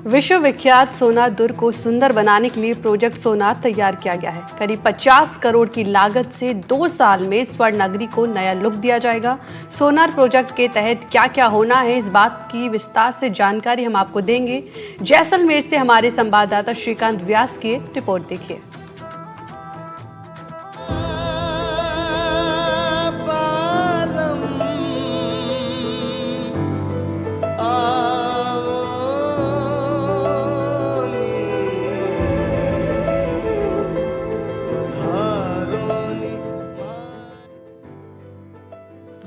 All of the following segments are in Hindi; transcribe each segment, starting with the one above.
विश्व विख्यात सोनार दुर्ग को सुंदर बनाने के लिए प्रोजेक्ट सोनार तैयार किया गया है। करीब 50 करोड़ की लागत से 2 साल में स्वर्ण नगरी को नया लुक दिया जाएगा। सोनार प्रोजेक्ट के तहत क्या क्या होना है, इस बात की विस्तार से जानकारी हम आपको देंगे। जैसलमेर से हमारे संवाददाता श्रीकांत व्यास की रिपोर्ट देखिए।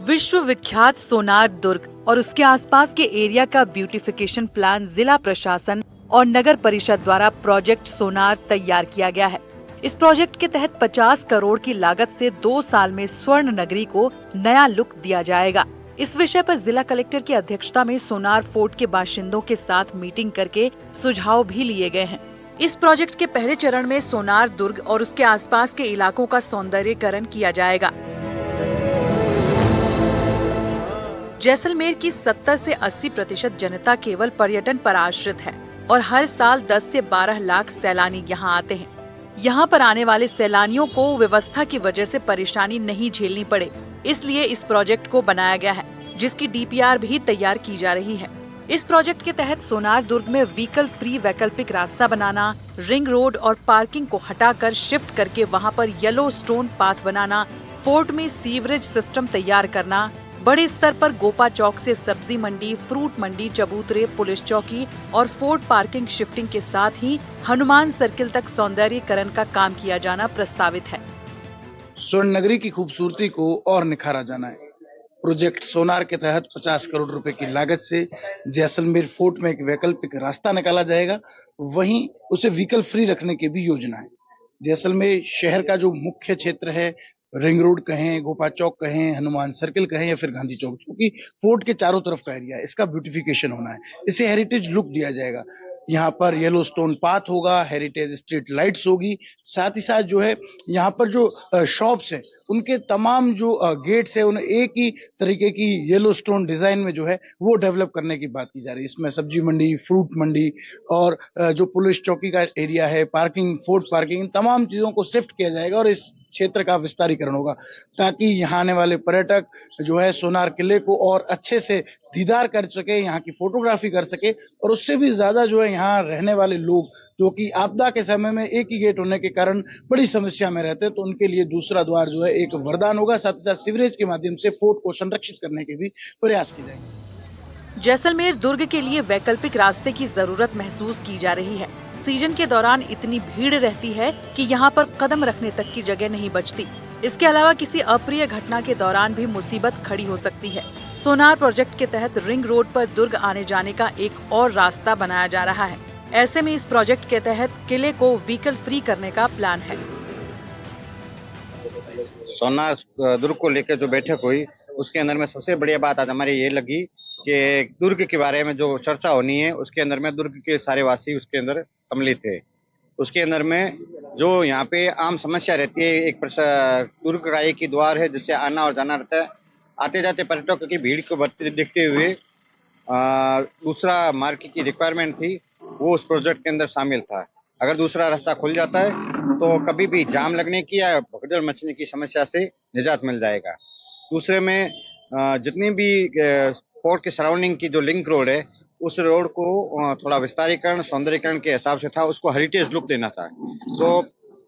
विश्व विख्यात सोनार दुर्ग और उसके आसपास के एरिया का ब्यूटिफिकेशन प्लान जिला प्रशासन और नगर परिषद द्वारा प्रोजेक्ट सोनार तैयार किया गया है। इस प्रोजेक्ट के तहत 50 करोड़ की लागत से 2 साल में स्वर्ण नगरी को नया लुक दिया जाएगा। इस विषय पर जिला कलेक्टर की अध्यक्षता में सोनार फोर्ट के बाशिंदों के साथ मीटिंग करके सुझाव भी लिए गए हैं। इस प्रोजेक्ट के पहले चरण में सोनार दुर्ग और उसके आसपास के इलाकों का सौंदर्यीकरण किया जाएगा। जैसलमेर की 70 से 80% जनता केवल पर्यटन पर आश्रित है और हर साल 10 से 12 लाख सैलानी यहाँ आते हैं। यहाँ पर आने वाले सैलानियों को व्यवस्था की वजह से परेशानी नहीं झेलनी पड़े, इसलिए इस प्रोजेक्ट को बनाया गया है, जिसकी डीपीआर भी तैयार की जा रही है। इस प्रोजेक्ट के तहत सोनार दुर्ग में व्हीकल फ्री वैकल्पिक रास्ता बनाना, रिंग रोड और पार्किंग को हटाकर शिफ्ट करके वहाँ पर येलो स्टोन पाथ बनाना, फोर्ट में सीवरेज सिस्टम तैयार करना, बड़े स्तर पर गोपा चौक से सब्जी मंडी, फ्रूट मंडी, चबूतरे, पुलिस चौकी और फोर्ट पार्किंग शिफ्टिंग के साथ ही हनुमान सर्किल तक सौंदर्यीकरण का काम किया जाना प्रस्तावित है। स्वर्ण नगरी की खूबसूरती को और निखारा जाना है। प्रोजेक्ट सोनार के तहत 50 करोड़ रुपए की लागत से जैसलमेर फोर्ट में एक वैकल्पिक रास्ता निकाला जाएगा, वहीं उसे व्हीकल फ्री रखने की भी योजना है। जैसलमेर शहर का जो मुख्य क्षेत्र है, रिंग रोड कहें, गोपा चौक कहें, हनुमान सर्किल कहें या फिर गांधी चौक, क्योंकि फोर्ट के चारों तरफ का एरिया है, इसका ब्यूटिफिकेशन होना है, इसे हेरिटेज लुक दिया जाएगा। यहाँ पर येलो स्टोन पाथ होगा, हेरिटेज स्ट्रीट लाइट्स होगी, साथ ही साथ जो है यहाँ पर जो शॉप्स है उनके तमाम जो गेट्स है उन्हें एक ही तरीके की येलो स्टोन डिजाइन में जो है वो डेवलप करने की बात की जा रही है। इसमें सब्जी मंडी, फ्रूट मंडी और जो पुलिस चौकी का एरिया है, पार्किंग, फोर्ट पार्किंग, इन तमाम चीजों को शिफ्ट किया जाएगा और इस क्षेत्र का विस्तारीकरण होगा, ताकि यहाँ आने वाले पर्यटक जो है सोनार किले को और अच्छे से दीदार कर सके, यहाँ की फोटोग्राफी कर सके और उससे भी ज्यादा जो है यहाँ रहने वाले लोग जो कि आपदा के समय में एक ही गेट होने के कारण बड़ी समस्या में रहते हैं, तो उनके लिए दूसरा द्वार जो है एक वरदान होगा। साथ ही साथ सीवरेज के माध्यम से फोर्ट को संरक्षित करने के भी प्रयास किए जाएंगे। जैसलमेर दुर्ग के लिए वैकल्पिक रास्ते की जरूरत महसूस की जा रही है। सीजन के दौरान इतनी भीड़ रहती है कि यहाँ पर कदम रखने तक की जगह नहीं बचती। इसके अलावा किसी अप्रिय घटना के दौरान भी मुसीबत खड़ी हो सकती है। सोनार प्रोजेक्ट के तहत रिंग रोड पर दुर्ग आने जाने का एक और रास्ता बनाया जा रहा है। ऐसे में इस प्रोजेक्ट के तहत किले को व्हीकल फ्री करने का प्लान है। सोनार दुर्ग को लेकर जो बैठक हुई उसके अंदर में सबसे बढ़िया बात आज हमारी ये लगी कि दुर्ग के बारे में जो चर्चा होनी है उसके अंदर में दुर्ग के सारे वासी उसके अंदर सम्मिलित थे। उसके अंदर में जो यहाँ पे आम समस्या रहती है, एक दुर्ग का एक ही द्वार है जिससे आना और जाना रहता है। आते जाते पर्यटकों की भीड़ को बढ़ते देखते हुए दूसरा मार्ग की रिक्वायरमेंट थी, वो उस प्रोजेक्ट के अंदर शामिल था। अगर दूसरा रास्ता खुल जाता है तो कभी भी जाम लगने की या भगदड़ मचने की समस्या से निजात मिल जाएगा। दूसरे में जितनी भी फोर्ट के सराउंडिंग की जो लिंक रोड है उस रोड को थोड़ा विस्तारीकरण, सौंदर्यीकरण के हिसाब से था, उसको हेरिटेज लुक देना था। तो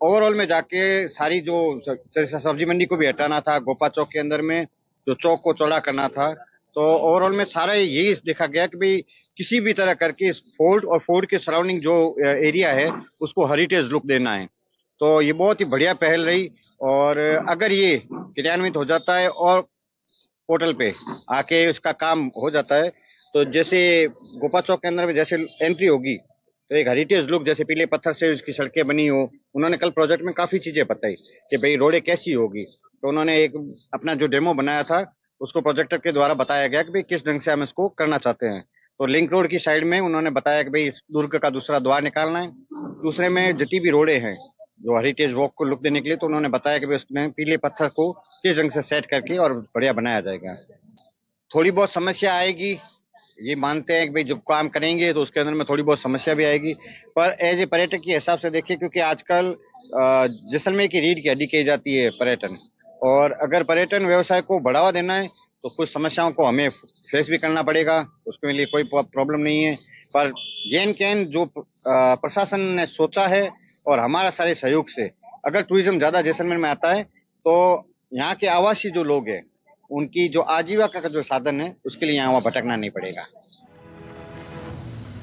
ओवरऑल में जाके सारी जो सब्जी मंडी को भी हटाना था, गोपा चौक के अंदर में जो चौक को चौड़ा करना था, तो ओवरऑल में सारा यही देखा गया कि भाई किसी भी तरह करके फोर्ट और फोर्ट के सराउंडिंग जो एरिया है उसको हेरिटेज लुक देना है। तो ये बहुत ही बढ़िया पहल रही और अगर ये क्रियान्वित हो जाता है और पोर्टल पे आके इसका काम हो जाता है तो जैसे गोपा चौक के अंदर में जैसे एंट्री होगी तो एक हेरिटेज लुक, जैसे पीले पत्थर से इसकी सड़कें बनी हो। उन्होंने कल प्रोजेक्ट में काफी चीजें बताई कि भाई रोडें कैसी होगी, तो उन्होंने एक अपना जो डेमो बनाया था उसको प्रोजेक्टर के द्वारा बताया गया कि भाई किस ढंग से हम इसको करना चाहते हैं। तो लिंक रोड की साइड में उन्होंने बताया कि भाई इस दुर्ग का दूसरा द्वार निकालना है। दूसरे में जितनी भी रोडें हैं जो हेरिटेज वॉक को लुक देने के लिए, तो उन्होंने बताया कि भाई उसमें पीले पत्थर को किस ढंग से सेट करके और बढ़िया बनाया जाएगा। थोड़ी बहुत समस्या आएगी ये मानते हैं कि भाई जब काम करेंगे तो उसके अंदर में थोड़ी बहुत समस्या भी आएगी, पर एज ए पर्यटक के हिसाब से देखिए, क्योंकि आजकल जैसलमेर की रीढ़ की हड्डी कही जाती है पर्यटन, और अगर पर्यटन व्यवसाय को बढ़ावा देना है तो कुछ समस्याओं को हमें फेस भी करना पड़ेगा, उसके लिए कोई प्रॉब्लम नहीं है। पर गेन कैन जो प्रशासन ने सोचा है और हमारा सारे सहयोग से अगर टूरिज्म ज्यादा जैसलमेर में आता है तो यहाँ के आवासी जो लोग हैं उनकी जो आजीविका का जो साधन है उसके लिए यहाँ वहाँ भटकना नहीं पड़ेगा।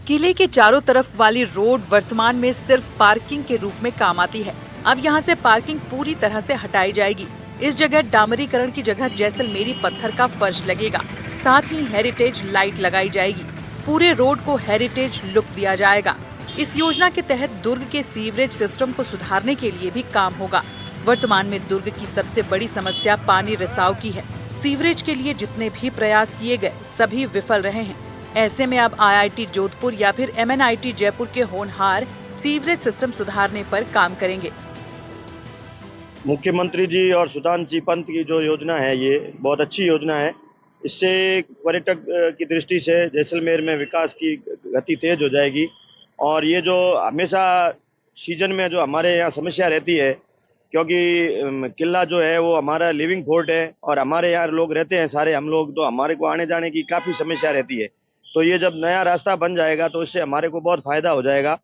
किले के चारों तरफ वाली रोड वर्तमान में सिर्फ पार्किंग के रूप में काम आती है। अब यहाँ से पार्किंग पूरी तरह से हटाई जाएगी। इस जगह डामरीकरण की जगह जैसलमेरी पत्थर का फर्श लगेगा। साथ ही हेरिटेज लाइट लगाई जाएगी। पूरे रोड को हेरिटेज लुक दिया जाएगा। इस योजना के तहत दुर्ग के सीवरेज सिस्टम को सुधारने के लिए भी काम होगा। वर्तमान में दुर्ग की सबसे बड़ी समस्या पानी रिसाव की है। सीवरेज के लिए जितने भी प्रयास किए गए सभी विफल रहे हैं। ऐसे में अब IIT जोधपुर या फिर MNIT जयपुर के होनहार सीवरेज सिस्टम सुधारने पर काम करेंगे। मुख्यमंत्री जी और सुधांशु जी पंत की जो योजना है ये बहुत अच्छी योजना है। इससे पर्यटक की दृष्टि से जैसलमेर में विकास की गति तेज हो जाएगी। और ये जो हमेशा सीजन में जो हमारे यहाँ समस्या रहती है, क्योंकि किला जो है वो हमारा लिविंग फोर्ट है और हमारे यहाँ लोग रहते हैं सारे हम लोग, तो हमारे को आने जाने की काफ़ी समस्या रहती है। तो ये जब नया रास्ता बन जाएगा तो इससे हमारे को बहुत फायदा हो जाएगा।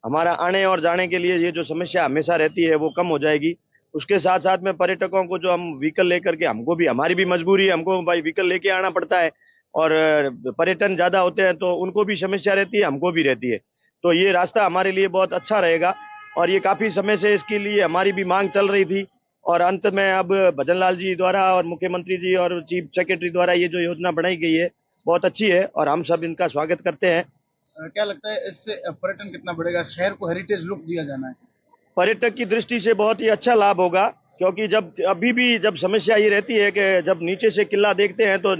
हमारा आने और जाने के लिए ये जो समस्या हमेशा रहती है वो कम हो जाएगी। उसके साथ साथ में पर्यटकों को जो हम व्हीकल लेकर के, हमको भी, हमारी भी मजबूरी है, हमको भाई व्हीकल लेके आना पड़ता है और पर्यटन ज़्यादा होते हैं तो उनको भी समस्या रहती है, हमको भी रहती है। तो ये रास्ता हमारे लिए बहुत अच्छा रहेगा और ये काफ़ी समय से इसके लिए हमारी भी मांग चल रही थी। और अंत में अब भजन लाल जी द्वारा और मुख्यमंत्री जी और चीफ सेक्रेटरी द्वारा ये जो योजना बनाई गई है बहुत अच्छी है और हम सब इनका स्वागत करते हैं। क्या लगता है इससे पर्यटन कितना बढ़ेगा? शहर को हेरिटेज लुक दिया जाना है, पर्यटक की दृष्टि से बहुत ही अच्छा लाभ होगा, क्योंकि जब अभी भी जब समस्या ये रहती है कि जब नीचे से किला देखते हैं तो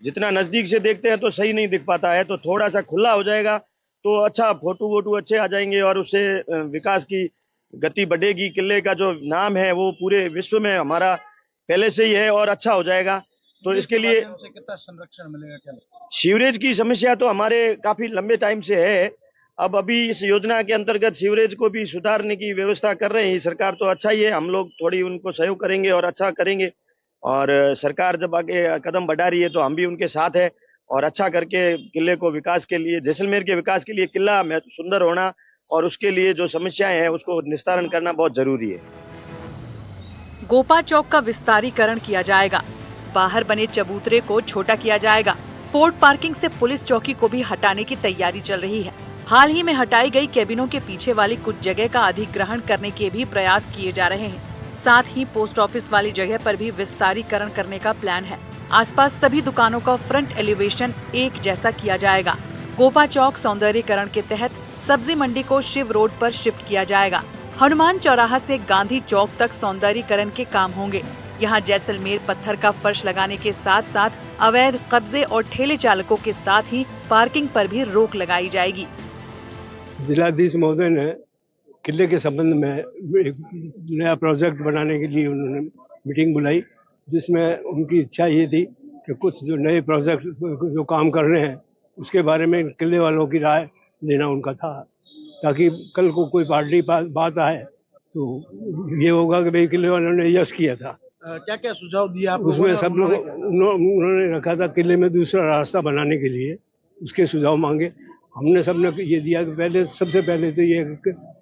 जितना नजदीक से देखते हैं तो सही नहीं दिख पाता है। तो थोड़ा सा खुला हो जाएगा तो अच्छा फोटो वोटो अच्छे आ जाएंगे और उससे विकास की गति बढ़ेगी। किले का जो नाम है वो पूरे विश्व में हमारा पहले से ही है और अच्छा हो जाएगा। तो इसके लिए कितना संरक्षण मिलेगा? क्या लगता है? सीवरेज की समस्या तो हमारे काफी लंबे टाइम से है। अब अभी इस योजना के अंतर्गत सीवरेज को भी सुधारने की व्यवस्था कर रहे हैं सरकार, तो अच्छा ही है। हम लोग थोड़ी उनको सहयोग करेंगे और अच्छा करेंगे। और सरकार जब आगे कदम बढ़ा रही है तो हम भी उनके साथ है और अच्छा करके किले को विकास के लिए, जैसलमेर के विकास के लिए किला सुंदर होना और उसके लिए जो समस्याएं हैं उसको निस्तारण करना बहुत जरूरी है। गोपा चौक का विस्तारीकरण किया जाएगा। बाहर बने चबूतरे को छोटा किया जाएगा। फोर्ट पार्किंग से पुलिस चौकी को भी हटाने की तैयारी चल रही है। हाल ही में हटाई गई कैबिनों के पीछे वाली कुछ जगह का अधिग्रहण करने के भी प्रयास किए जा रहे हैं। साथ ही पोस्ट ऑफिस वाली जगह पर भी विस्तारीकरण करने का प्लान है। आसपास सभी दुकानों का फ्रंट एलिवेशन एक जैसा किया जाएगा। गोपा चौक सौंदर्यीकरण के तहत सब्जी मंडी को शिव रोड पर शिफ्ट किया जाएगा। हनुमान चौराहा से गांधी चौक तक सौंदर्यीकरण के काम होंगे। यहाँ जैसलमेर पत्थर का फर्श लगाने के साथ साथ अवैध कब्जे और ठेले चालकों के साथ ही पार्किंग पर भी रोक लगाई जाएगी। जिलाधीश महोदय ने किले के संबंध में एक नया प्रोजेक्ट बनाने के लिए उन्होंने मीटिंग बुलाई, जिसमें उनकी इच्छा ये थी कि कुछ जो नए प्रोजेक्ट जो काम कर रहे हैं उसके बारे में किले वालों की राय लेना उनका था, ताकि कल को कोई पार्टी बात आए तो ये होगा कि भाई किले वालों ने यस किया था। क्या क्या सुझाव दिया आप? उसमें सब लोग उन्होंने रखा था किले में दूसरा रास्ता बनाने के लिए, उसके सुझाव मांगे। हमने सबने ये दिया कि सबसे पहले तो ये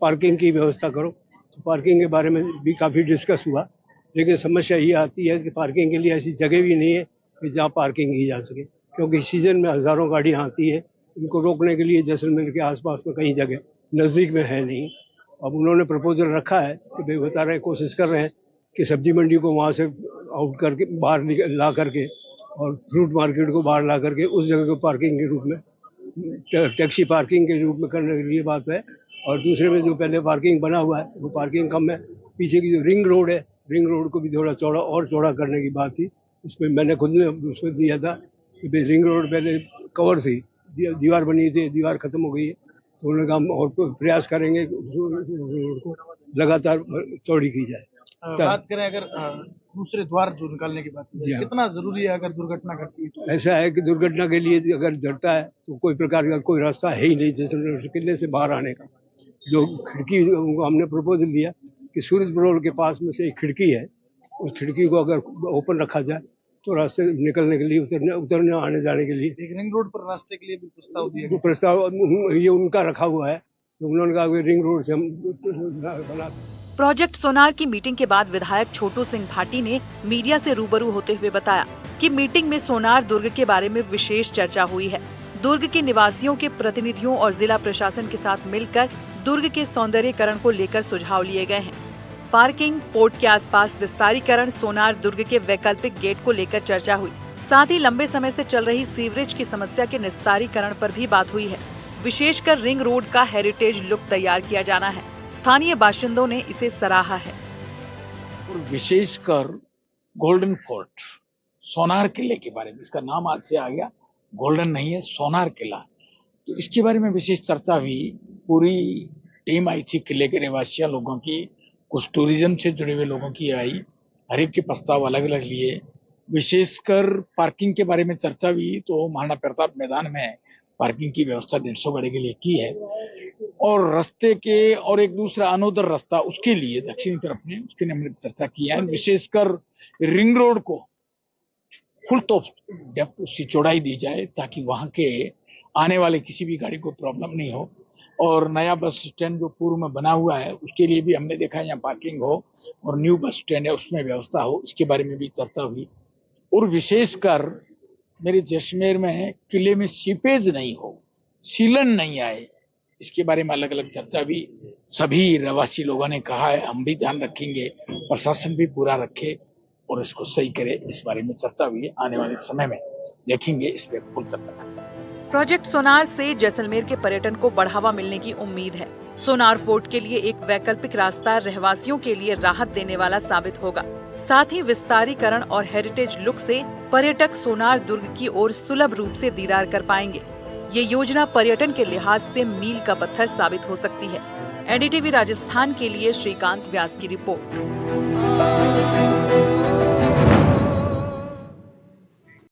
पार्किंग की व्यवस्था करो। तो पार्किंग के बारे में भी काफ़ी डिस्कस हुआ, लेकिन समस्या ये आती है कि पार्किंग के लिए ऐसी जगह भी नहीं है कि जहाँ पार्किंग की जा सके, क्योंकि सीजन में हज़ारों गाड़ियाँ आती है। इनको रोकने के लिए जैसलमेर के आसपास में कहीं जगह नज़दीक में है नहीं। अब उन्होंने प्रपोजल रखा है कि भाई बता रहे हैं, कोशिश कर रहे हैं कि सब्जी मंडी को वहाँ से आउट करके बाहर ला करके और फ्रूट मार्केट को बाहर ला करके उस जगह को पार्किंग के रूप में, टैक्सी पार्किंग के रूप में करने के लिए बात है। और दूसरे में जो पहले पार्किंग बना हुआ है वो पार्किंग कम है। पीछे की जो रिंग रोड है, रिंग रोड को भी थोड़ा चौड़ा करने की बात थी। उसमें मैंने खुद ने उसमें दिया था कि भाई रिंग रोड पहले कवर थी, दीवार बनी थी, दीवार खत्म हो गई है, तो उन्होंने कहा और प्रयास करेंगे रोड को लगातार चौड़ी की जाए। बात करें अगर दूसरे द्वार जो निकालने की बात जी है, हाँ। कितना जरूरी है अगर दुर्घटना घटती है तो? ऐसा है कि दुर्घटना के लिए अगर डरता है तो कोई प्रकार का कोई रास्ता है ही नहीं जैसलमेर किले से बाहर आने का। जो खिड़की हमने प्रपोजल दिया कि सूरज बरोल के पास में से एक खिड़की है, उस खिड़की को अगर ओपन रखा जाए तो रास्ते निकलने के लिए उतरने आने जाने के लिए एक रिंग रोड पर रास्ते के लिए भी प्रस्ताव दिया वो गया। प्रस्ताव ये उनका रखा हुआ है। उन्होंने कहा कि रिंग रोड से हम बना। प्रोजेक्ट सोनार की मीटिंग के बाद विधायक छोटू सिंह भाटी ने मीडिया से रूबरू होते हुए बताया कि मीटिंग में सोनार दुर्ग के बारे में विशेष चर्चा हुई है। दुर्ग के निवासियों के प्रतिनिधियों और जिला प्रशासन के साथ मिलकर दुर्ग के सौंदर्यीकरण को लेकर सुझाव लिए गए हैं। पार्किंग, फोर्ट के आसपास विस्तारीकरण, सोनार दुर्ग के वैकल्पिक गेट को लेकर चर्चा हुई। साथ ही लंबे समय से चल रही सीवरेज की समस्या के निस्तारीकरण पर भी बात हुई है। विशेषकर रिंग रोड का हेरिटेज लुक तैयार किया जाना है। स्थानीय बाशिंदों ने इसे सराहा है। और विशेषकर गोल्डन फोर्ट, सोनार किले के बारे में, इसका नाम आज से आ गया, गोल्डन नहीं है, सोनार किला। तो इसके बारे में विशेष चर्चा हुई। पूरी टीम आई थी, किले के निवासियों लोगों की, कुछ टूरिज्म से जुड़े हुए लोगों की आई। हर एक के प्रस्ताव अलग अलग लिए। विशेषकर पार्किंग के बारे में चर्चा हुई तो महाराणा प्रताप मैदान में पार्किंग की व्यवस्था 150 गाड़ी के लिए की है। और रास्ते के और एक दूसरा अनोदर रास्ता उसके लिए दक्षिणी तरफ में, उसके लिए हमने चर्चा की है। विशेषकर रिंग रोड को फुल टॉप डेप्थ उसकी चौड़ाई दी जाए ताकि वहां के आने वाले किसी भी गाड़ी को प्रॉब्लम नहीं हो। और नया बस स्टैंड जो पूर्व में बना हुआ है उसके लिए भी हमने देखा है यहाँ पार्किंग हो, और न्यू बस स्टैंड है उसमें व्यवस्था हो, इसके बारे में भी चर्चा हुई। और विशेषकर मेरे जैसलमेर में किले में सीपेज नहीं हो, सीलन नहीं आए, इसके बारे में अलग अलग चर्चा भी सभी रहवासी लोगों ने कहा है। हम भी ध्यान रखेंगे, प्रशासन भी पूरा रखे और इसको सही करे, इस बारे में चर्चा हुई है। आने वाले समय में देखेंगे, इस पर फुल चर्चा करेंगे। प्रोजेक्ट सोनार से जैसलमेर के पर्यटन को बढ़ावा मिलने की उम्मीद है। सोनार फोर्ट के लिए एक वैकल्पिक रास्ता रहवासियों के लिए राहत देने वाला साबित होगा। साथ ही विस्तारीकरण और हेरिटेज लुक से पर्यटक सोनार दुर्ग की ओर सुलभ रूप से दीदार कर पाएंगे। ये योजना पर्यटन के लिहाज से मील का पत्थर साबित हो सकती है। एनडीटीवी राजस्थान के लिए श्रीकांत व्यास की रिपोर्ट।